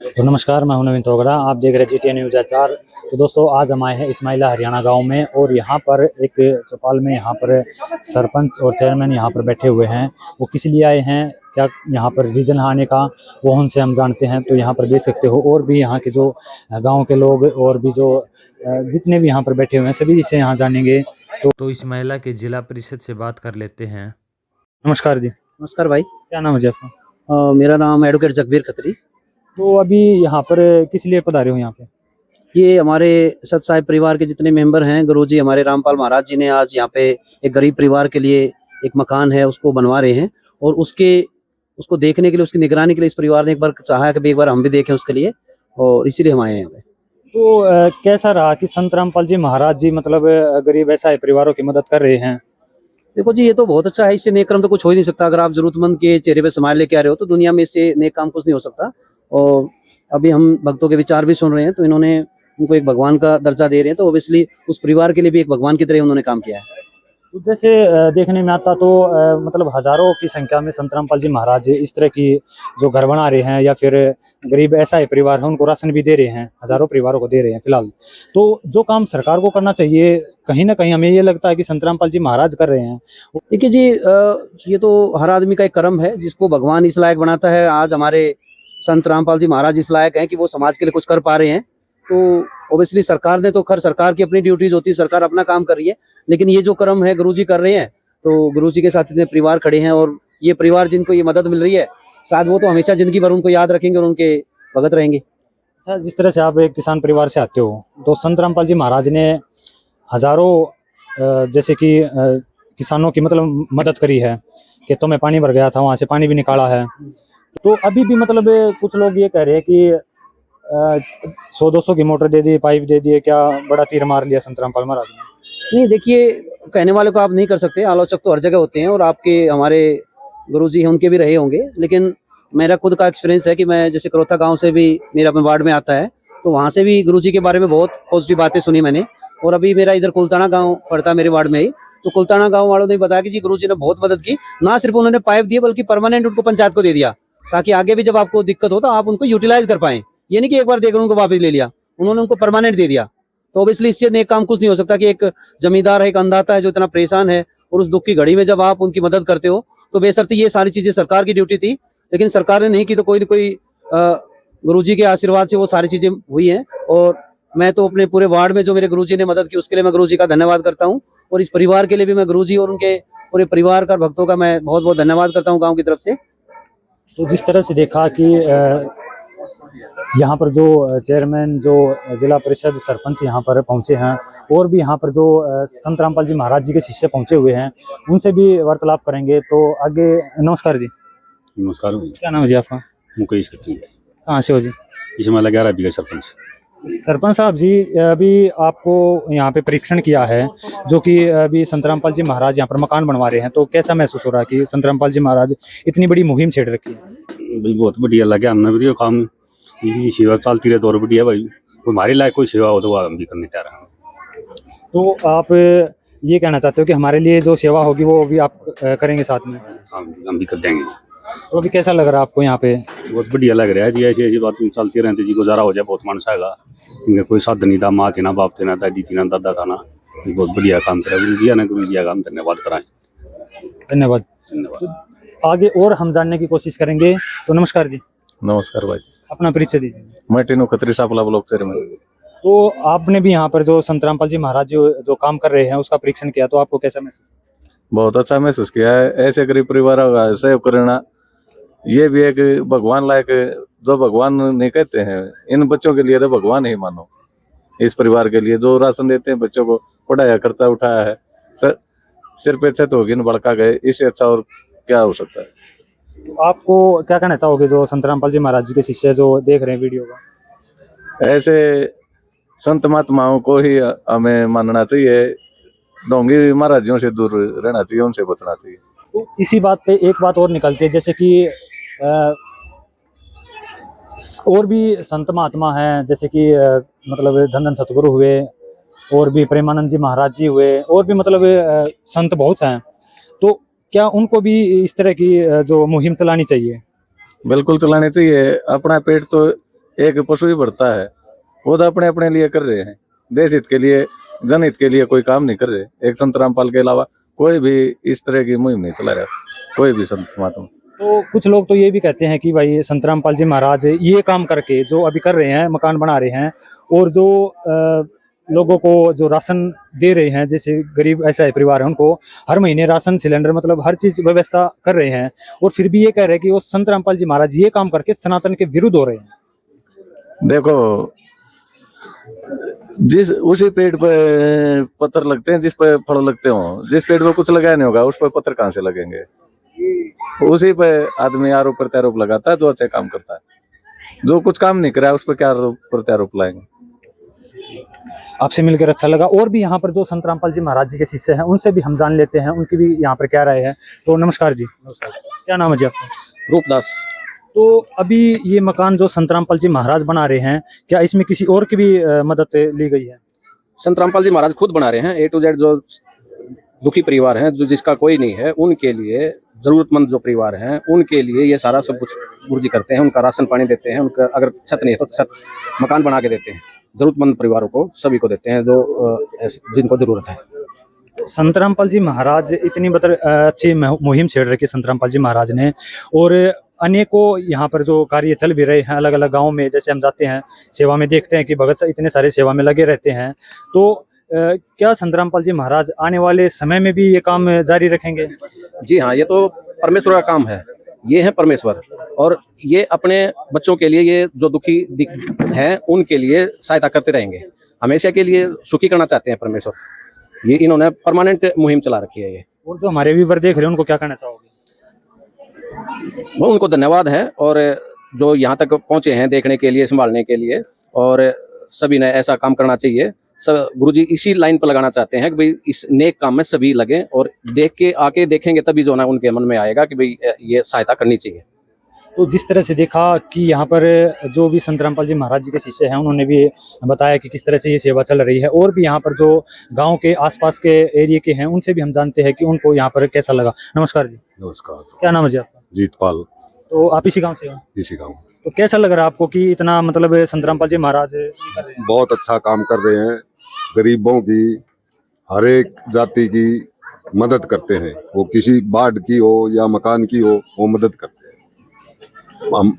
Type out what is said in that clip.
तो नमस्कार, मैं हूं नवीन तोगड़ा। आप देख रहे हैं GTN न्यूज़ HR। तो दोस्तों, आज हम आए हैं इस्माइला हरियाणा गांव में और यहाँ पर एक चौपाल में यहाँ पर सरपंच और चेयरमैन यहाँ पर बैठे हुए हैं। वो किस लिए आए हैं, क्या यहाँ पर रीजन आने का, वो उनसे हम जानते हैं। तो यहाँ पर देख सकते हो और भी यहाँ के जो गाँव के लोग और भी जो जितने भी यहाँ पर बैठे हुए हैं सभी इसे यहाँ जानेंगे। तो इस्माइला के जिला परिषद से बात कर लेते हैं। नमस्कार जी। नमस्कार भाई। क्या नाम है जी आपका? मेरा नाम एडवोकेट जगबीर खत्री। तो अभी यहाँ पर किस लिए पधारे हो यहाँ पे? ये हमारे सत साहिब परिवार के जितने मेंबर हैं, गुरुजी हमारे रामपाल महाराज जी ने आज यहाँ पे एक गरीब परिवार के लिए एक मकान है उसको बनवा रहे हैं और उसको देखने के लिए, उसकी निगरानी के लिए इस परिवार ने एक बार चाहा कि एक बार हम भी देखें उसके लिए, और इसीलिए हम आए हैं यहाँ पे। तो कैसा रहा कि संत रामपाल जी महाराज जी मतलब गरीब ऐसा परिवारों की मदद कर रहे हैं? देखो जी, ये तो बहुत अच्छा है। इससे नेक कर्म तो कुछ हो ही नहीं सकता। अगर आप जरूरतमंद के चेहरे पे स्माइल लेके आ रहे हो तो दुनिया में इससे नेक काम कुछ नहीं हो सकता। और अभी हम भक्तों के विचार भी सुन रहे हैं, तो इन्होंने उनको एक भगवान का दर्जा दे रहे हैं, तो ओबियसली उस परिवार के लिए भी एक भगवान की तरह उन्होंने काम किया है। तो जैसे देखने में आता तो मतलब हजारों की संख्या में संत रामपाल जी महाराज इस तरह की जो घर बना रहे हैं या फिर गरीब ऐसा है परिवार है उनको राशन भी दे रहे हैं, हजारों परिवारों को दे रहे हैं फिलहाल। तो जो काम सरकार को करना चाहिए, कहीं ना कहीं हमें ये लगता है कि संत रामपाल जी महाराज कर रहे हैं। देखिए जी, ये तो हर आदमी का एक कर्म है जिसको भगवान इस लायक बनाता है। आज हमारे संत रामपाल जी महाराज इस लायक हैं कि वो समाज के लिए कुछ कर पा रहे हैं। तो ओबियसली सरकार ने तो सरकार की अपनी ड्यूटीज होती है, सरकार अपना काम कर रही है, लेकिन ये जो कर्म है गुरुजी कर रहे हैं, तो गुरुजी के साथ इतने परिवार खड़े हैं और ये परिवार जिनको ये मदद मिल रही है, शायद वो तो हमेशा जिंदगी भर उनको याद रखेंगे और उनके भगत रहेंगे। अच्छा, जिस तरह से आप एक किसान परिवार से आते हो, तो संत रामपाल जी महाराज ने हजारों जैसे कि किसानों की मतलब मदद करी है, खेतों में पानी भर गया था वहाँ से पानी भी निकाला है। तो अभी भी मतलब कुछ लोग ये कह रहे हैं कि 100-200 की मोटर दे दी, पाइप दे दिए, क्या बड़ा तीर मार लिया संत रामपाल महाराज ने? नहीं, देखिए, कहने वाले को आप नहीं कर सकते, आलोचक तो हर जगह होते हैं और आपके हमारे गुरुजी हैं उनके भी रहे होंगे। लेकिन मेरा खुद का एक्सपीरियंस है कि मैं जैसे करोथा गांव से भी मेरा अपने वार्ड में आता है, तो वहाँ से भी गुरुजी के बारे में बहुत पॉजिटिव बातें सुनी मैंने। और अभी मेरा इधर कुलताना गाँव पड़ता है मेरे वार्ड में ही, तो कुलताना गाँव वालों ने बताया कि जी गुरुजी ने बहुत मदद की। ना सिर्फ उन्होंने पाइप दिए बल्कि परमानेंट उनको पंचायत को दे दिया, ताकि आगे भी जब आपको दिक्कत हो तो आप उनको यूटिलाइज कर पाएं। ये नहीं कि एक बार देकर उनको वापस ले लिया, उन्होंने उनको परमानेंट दे दिया। तो ऑब्वियसली इससे नेक काम कुछ नहीं हो सकता कि एक जमींदार है, एक अन्नदाता है जो इतना परेशान है, और उस दुख की घड़ी में जब आप उनकी मदद करते हो, तो बेशर्त ये सारी चीजें सरकार की ड्यूटी थी, लेकिन सरकार ने नहीं की, तो कोई न कोई गुरुजी के आशीर्वाद से वो सारी चीजें हुई हैं। और मैं तो अपने पूरे वार्ड में जो मेरे गुरुजी ने मदद की उसके लिए मैं गुरुजी का धन्यवाद करता हूँ, और इस परिवार के लिए भी मैं गुरुजी और उनके पूरे परिवार का, भक्तों का मैं बहुत बहुत धन्यवाद करता हूँ गाँव की तरफ से। तो जिस तरह से देखा कि यहाँ पर जो चेयरमैन, जो जिला परिषद, सरपंच यहाँ पर पहुँचे हैं और भी यहाँ पर जो संत रामपाल जी महाराज जी के शिष्य पहुँचे हुए हैं, उनसे भी वार्तालाप करेंगे। तो आगे। नमस्कार जी। नमस्कार। क्या नाम है जी आपका? मुकेश खत्री। कहाँ से हो जी? इस्माइला 11 बीघा सरपंच। सरपंच साहब जी, अभी आपको यहाँ पे परीक्षण किया है जो कि अभी संत रामपाल जी महाराज यहाँ पर मकान बनवा रहे हैं, तो कैसा महसूस हो रहा है कि संत रामपाल जी महाराज इतनी बड़ी मुहिम छेड़ रखी है? भाई बहुत बढ़िया लगे हमने भी, काम ये सेवा चलती रहे तो बढ़िया भाई। हमारे लायक कोई सेवा हो तो हम भी करने तैयार हैं। तो आप ये कहना चाहते हो कि हमारे लिए जो सेवा होगी वो भी आप करेंगे साथ में? हम भी कर देंगे। तो अभी कैसा लग रहा है आपको यहाँ पे? बहुत बढ़िया लग रहा है जी। ऐसी ऐसी बात चलती रहती जी, गुजारा हो जाए बहुत मानस आएगा। इनका कोई साधन नहीं था, माँ थी ना, बाप थे ना, दादी थी ना, दादा था ना। बहुत बढ़िया काम करा गुरु जी ने, गुरु जी का हम धन्यवाद कराएं। धन्यवाद। धन्यवाद। आगे और हम जानने की कोशिश करेंगे। तो नमस्कार जी। नमस्कार भाई। अपना परिचय दीजिए। मैं टीनू खत्री सापला ब्लॉक चेयरमैन। तो आपने भी यहाँ पर जो संत रामपाल जी महाराज जो काम कर रहे हैं उसका परीक्षण किया, तो आपको कैसा महसूस? बहुत अच्छा महसूस किया है। ऐसे गरीब परिवार का सहयोग करना, ये भी एक भगवान लायक, जो भगवान नहीं कहते हैं, इन बच्चों के लिए तो भगवान ही मानो। इस परिवार के लिए जो राशन देते हैं, बच्चों को पढ़ाया, खर्चा उठाया है, सिर पे छत होगी न भड़का गए, इससे अच्छा और क्या हो सकता है। तो आपको क्या कहना चाहोगे जो संत रामपाल जी महाराज जी के शिष्य जो देख रहे हैं वीडियो का? ऐसे संत महात्माओं को ही हमें मानना चाहिए, ढोंगी महाराजियों से दूर रहना चाहिए, उनसे बचना चाहिए। तो इसी बात पे एक बात और निकलती है, जैसे कि और भी संत महात्मा हैं, जैसे कि मतलब धन धन सतगुरु हुए, और भी प्रेमानंद जी महाराज जी हुए, और भी मतलब संत बहुत हैं। तो क्या उनको भी इस तरह की जो मुहिम चलानी चाहिए? बिल्कुल चलानी चाहिए। अपना पेट तो एक पशु ही बढ़ता है, वो तो अपने अपने लिए कर रहे हैं, देश हित के लिए, जनहित के लिए कोई काम नहीं कर रहे। एक संत रामपाल के अलावा कोई भी इस तरह की मुहिम नहीं चला रहा, कोई भी संत महात्मा। तो कुछ लोग तो ये भी कहते हैं कि भाई संत रामपाल जी महाराज ये काम करके जो अभी कर रहे हैं, मकान बना रहे हैं और जो लोगों को जो राशन दे रहे हैं, जैसे गरीब ऐसा है परिवार है उनको हर महीने राशन सिलेंडर मतलब हर चीज व्यवस्था कर रहे हैं, और फिर भी ये कह रहे हैं कि वो संत रामपाल जी महाराज ये काम करके सनातन के विरुद्ध हो रहे हैं। देखो, जिस उसी पेड़ पे पत्थर लगते हैं जिस पे फल लगते हो, जिस पेड़ पे कुछ लगाया नहीं होगा उस पे पत्थर कहाँ से लगेंगे? उसी पे आदमी आरोप प्रत्यारोप लगाता है जो अच्छा काम करता है, जो कुछ काम नहीं करा उस पर क्या आरोप प्रत्यारोप लाएंगे। आपसे मिलकर अच्छा लगा। और भी यहाँ पर जो संत रामपाल जी महाराज जी के शिष्य हैं उनसे भी हम जान लेते हैं, उनकी भी यहाँ पर क्या राय है। तो नमस्कार जी। नमस्कार। क्या नाम है जी आपका? रूपदास। तो अभी ये मकान जो संत रामपाल जी महाराज बना रहे हैं, क्या इसमें किसी और की भी मदद ली गई है? संत रामपाल जी महाराज खुद बना रहे हैं। A to Z जो दुखी परिवार हैं, जो जिसका कोई नहीं है, उनके लिए, जरूरतमंद जो परिवार हैं उनके लिए ये सारा सब कुछ गुरु जी करते हैं। उनका राशन पानी देते हैं, उनका अगर छत नहीं है तो छत मकान बना के देते हैं। जरूरतमंद परिवारों को सभी को देते हैं जो जिनको जरूरत है। संत रामपाल जी महाराज इतनी अच्छी मुहिम छेड़ रखी संत रामपाल जी महाराज ने, और अनेकों यहाँ पर जो कार्य चल भी रहे हैं अलग अलग गाँव में। जैसे हम जाते हैं सेवा में, देखते हैं कि भगत इतने सारे सेवा में लगे रहते हैं। तो क्या संत रामपाल जी महाराज आने वाले समय में भी ये काम जारी रखेंगे? जी हाँ, ये तो परमेश्वर का काम है। ये है परमेश्वर, और ये अपने बच्चों के लिए, ये जो दुखी हैं उनके लिए सहायता करते रहेंगे। हमेशा के लिए सुखी करना चाहते हैं परमेश्वर। ये इन्होंने परमानेंट मुहिम चला रखी है ये। और जो हमारे व्यूवर देख रहे हैं उनको क्या कहना चाहोगे? वो उनको धन्यवाद है, और जो यहाँ तक पहुँचे हैं देखने के लिए, संभालने के लिए, और सभी ने ऐसा काम करना चाहिए। सब गुरुजी इसी लाइन पर लगाना चाहते हैं कि भाई इस नेक काम में सभी लगें, और देख के आके देखेंगे तभी जो ना उनके मन में आएगा कि भाई ये सहायता करनी चाहिए। तो जिस तरह से देखा कि यहाँ पर जो भी संत रामपाल जी महाराज जी के शिष्य हैं उन्होंने भी बताया कि किस तरह से ये सेवा चल रही है, और भी यहाँ पर जो गांव के आसपास के एरिया के हैं उनसे भी हम जानते हैं कि उनको यहाँ पर कैसा लगा। नमस्कार जी। नमस्कार। क्या नाम है जी आपका? जीतपाल। तो आप इसी गाँव से हो? इसी गाँव। तो कैसा लग रहा है आपको कि इतना मतलब संत रामपाल जी महाराज कर रहे हैं? बहुत अच्छा काम कर रहे हैं, गरीबों की, हर एक जाति की मदद करते हैं। वो किसी बाढ़ की हो या मकान की हो, वो मदद करते हैं। हम